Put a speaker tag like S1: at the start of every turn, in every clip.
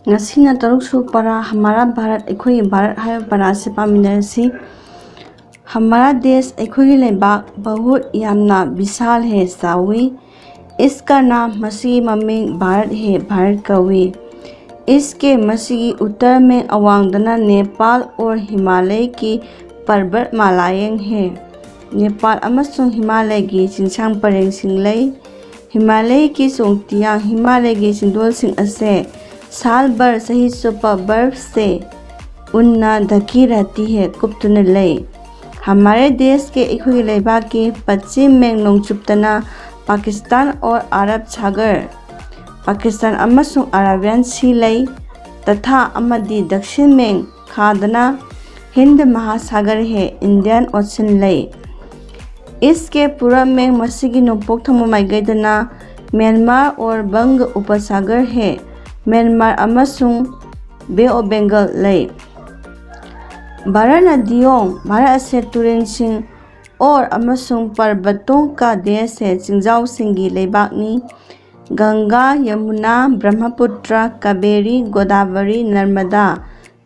S1: नसीना तरुक परा हमारा भारत एखोई भारत है परा से पामिनरसी। हमारा देश एखोई लेबाक बहुत यामना विशाल है सावी। इसका नाम मसी ममिंग भारत है, भारत कवी। इसके मसी उत्तर में अवांगदना नेपाल और हिमालय की पर्वतमालाएं हैं। नेपाल अमसुंग हिमालय की चिंचांग परेंग सिंगलई। हिमालय की सोंगतियां हिमालय की सिंदोल सिंह असे साल भर सही सुपर बर्फ से उन्ना ढकी रहती है, कुप्तुन लई। हमारे देश के इखुई लेबा के पश्चिम में नोंगचुप्तना पाकिस्तान और अरब सागर, पाकिस्तान अमसुंग अरबियन सी लई तथा अमदी दक्षिण में खादना हिंद महासागर है, इंडियन ओशन लई। इसके पूर्व में मसीगी नोंपोक थमो माइगैदना म्यांमार और बंग उपसागर है, म्यांमार अमसुंग बे ऑफ बंगाल लई। भारत नदियों भारत से तुरेंसिंग और अमसुंग पर्वतों का देश है, चिंजाव सिंगी लेबाकनी। गंगा, यमुना, ब्रह्मपुत्र, कावेरी, गोदावरी, नर्मदा,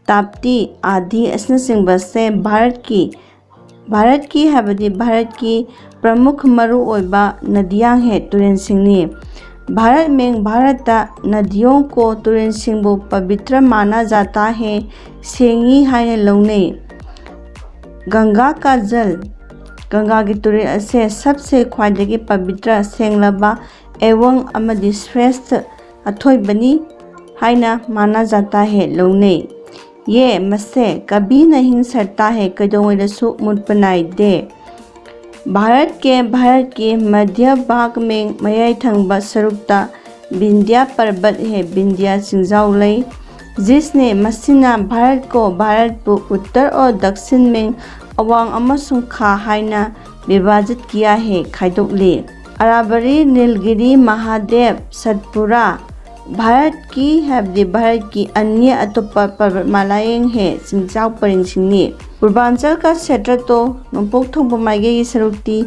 S1: ताप्ती आदि असनसिंग से भारत की प्रमुख मरुओइबा नदियां है, तुरेंसिंगनी। भारत में भारत नदियों को तुरेंसिंगबु पवित्र माना जाता है, सेंगी हाय लौने। गंगा का जल गंगा की तुरें से सबसे ख्वाइदगी पवित्र सेंगलबा एवं अमदी श्रेष्ठ अथोइबनी हाइना माना जाता है, लौने। ये मसे कभी नहीं सरता है, कदोंगदसु मुटपनाई दे। भारत के मध्य भाग में मयाई थंगबा सरुक्ता विंध्या पर्वत है, विंध्या चिंजाव लई, जिसने मसीना भारत को उत्तर और दक्षिण में अवांग अमसुंग खा हाइना विभाजित किया है, खाइदोकले। अरावली, नीलगिरी, महादेव, सतपुरा भारत की अन्य अतोप्पा पर्वतमालाएं हैं, चिंजाव परिंगसिंगनी। पूर्वांचल का क्षेत्र तो नोंपोक थोंगबो माइगे की सरुक्ति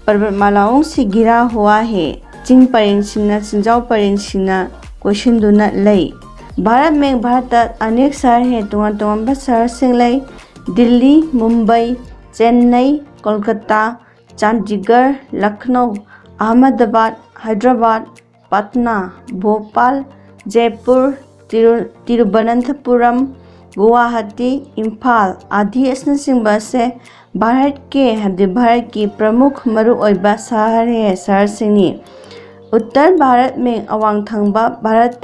S1: पर्वतमालाओं से घिरा हुआ है, चिंग परिंगसिंगना चिंजाव परिंगसिंगना कोशिंदुना लई। भारत में भारत अनेक शहर हैं, तोंगान शहर सिंह लई। दिल्ली, मुंबई, चेन्नई, कोलकाता, चंडीगढ़, लखनऊ, अहमदाबाद, हैदराबाद, पटना, भोपाल, जयपुर, तिरुवनंतपुरम, गुवाहाटी, इम्फाल आदि असनसिंबा से भारत की प्रमुख मरुओइबा शहर है, शहर सिंहनी। उत्तर भारत में अवांग थंगबा भारत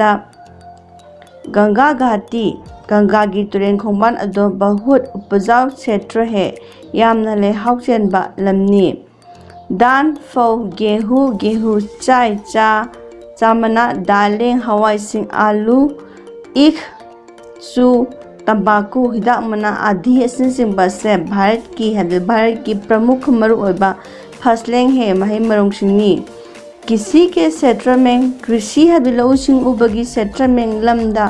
S1: गंगा घाटी गंगा की तुरें खोंबान अदो बहुत उपजाऊ क्षेत्र है, यामना लेहाउ चेनबा लमनी। दान, फौ, गेहूँ, चाय, चामना, दालें, हवाई सिंह, आलू, ईख, सू, तंबाकू, हिदाक मना आदि असनसिंबा से भारत की प्रमुख मरुओइबा फसलें है, महई मरोंगसिंगनी। किसी के क्षेत्र में कृषि लौसिंग उबगी क्षेत्र में लमदा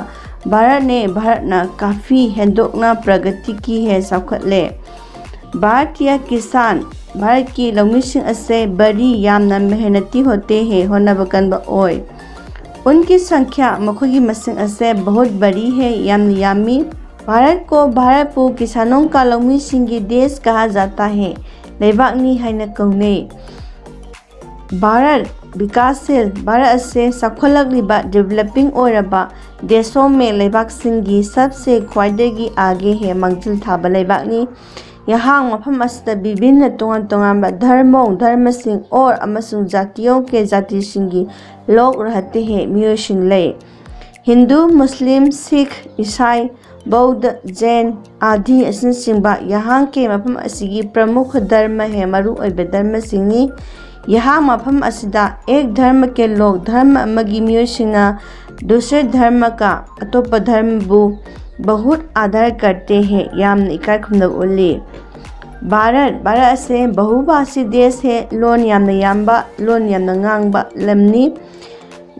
S1: भारत काफ़ी हेंदोकना प्रगति की है, सौखतले। भारतीय किसान भारत की लौमिसिंग असे बड़ी यामना मेहनती होते हैं, होनबकनबा ओय। उनकी संख्या मखोगी मसिंग असे बहुत बड़ी है, यामी। भारत को किसानों का लौमिसिंग की देश कहा जाता है, लेबाकनी हाइना कौने। भारत विकासशील भारत से सखोलगलिबा डेवलपिंग ओरबा देशों में लेबाक सिंगी सबसे ख्वाइदगी आगे है, मंजिल थाबा लेबाकनी। यहाँ मफम असिदा विभिन्न तोंगान धर्म सिंह और अमसुंग जातियों के जाति सिंगी लोग रहते हैं, मियोसिंग लई। हिंदू, मुस्लिम, सिख, ईसाई, बौद्ध, जैन आदि असनसिंबा यहाँ के मफम असिगी प्रमुख धर्म है, मरुओइबा धर्म सिंगी। यहाँ मफम असिदा एक धर्म के लोग धर्म अमगी मियोसिंगा दूसरे धर्म का अतोप्पा धर्मबु बहुत आदर करते हैं, यामना इकाई खुमदब उल्ली। भारत से बहुभाषी देश है, लोन यामना याम्बा, लोन यामना ngangbा लमनी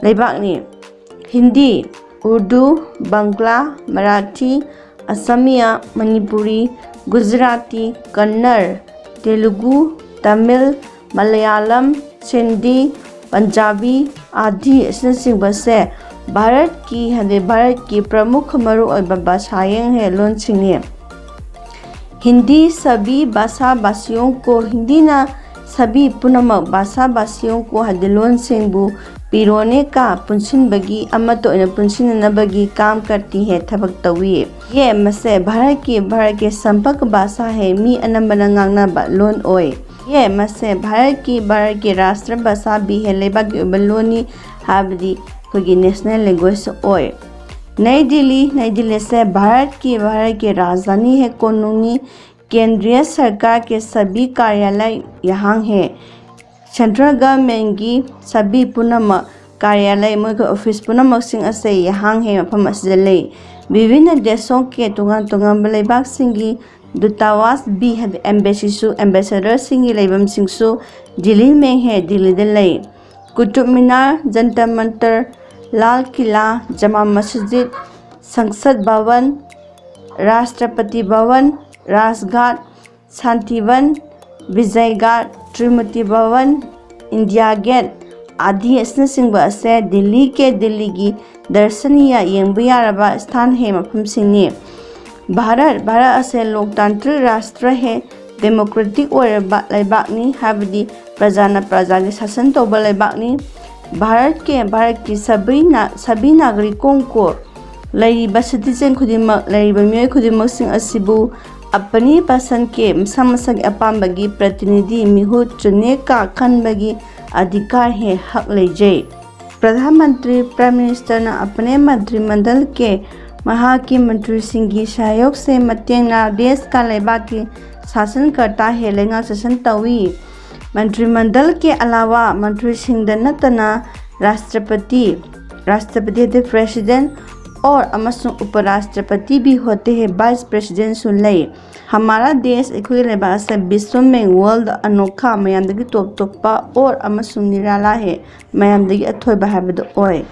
S1: लेबाकनी। हिंदी, उर्दू, बांग्ला, मराठी, असमिया, मणिपुरी, गुजराती, कन्नड़, तेलुगु, तमिल, मलयालम, सिंधी, पंजाबी आदि असिनचिंबा से भारत की प्रमुख मरुओइबा भाषाएं है लोनसिंगने। हिंदी सभी भाषा भाषियों को हिंदी ना सभी पुनमक भाषा भाषियों को लोनसिंगबु पिरोने का पुनसिनबगी अमतोइना पुनसिननबगी काम करती है थबक तवी। ये मसे भारत के संपर्क भाषा है मी अनंबना ngangnaba लोन ओय। ये मसे भारत की राष्ट्र भाषा भी है लेबाक लोनी हाबदी कोगी नेशनल लैंग्वेज ओय। नई दिल्ली से भारत की राजधानी है कोनूनी। केंद्रीय सरकार के सभी कार्यालय यहाँ है। सेंट्रल गवर्नमेंट की सभी पुनमक कार्यालय मोय ऑफिस पुनमक सिंह असे यहाँ है मफम असले। विभिन्न देशों के तुंगांब लेबाक सिंगी दूतावास भी है एम्बेसडर सिंगी लेबम सिंगसु दिल्ली में है। दिल्ली दले कुतुब मीनार, जंतर मंतर, लाल किला, जमा मस्जिद, संसद भवन, राष्ट्रपति भवन, राजघाट, शांतिवन, विजय घाट, त्रिमूर्ति भवन, इंडिया गेट आदि असनसिंगबा से दिल्ली की दर्शनीय येंबा यारबा स्थान है मफम सिंगने। भारत असे लोकतांत्रिक राष्ट्र है। डेमोक्रेटिक लेबाकनी हाबदी प्रजा के शासन तौबा लेबाकनी। भारत की सभी नागरिकों को लैरिबा सिटीजन खुदिमक लैरिबा मियोय खुदिमक सिंग असिबु अपनी पसंद के मसा के अपाम्बगी प्रतिनिधि मिहुत चुने का खनबगी अधिकार है, हक लेजे। प्रधानमंत्री प्राइम मिनिस्टर ने अपने मंत्रिमंडल के वहाँ की मंत्री सिंह की सहयोग से मतेंगना देश का लेबाक की शासन करता है लेंगा शासन तवी। मंत्रिमंडल के अलावा मंत्री सिंह नतना राष्ट्रपति प्रेसिडेंट और अमसुंग उपराष्ट्रपति भी होते हैं। वाइस प्रेसिडेंट सुनले। हमारा देश एखुई लेबाक से विश्व में वर्ल्ड अनोखा मयामदगी टॉप टॉपा और अमसुंग निराला है मयामदगी अथोइबा हाबदो ओय।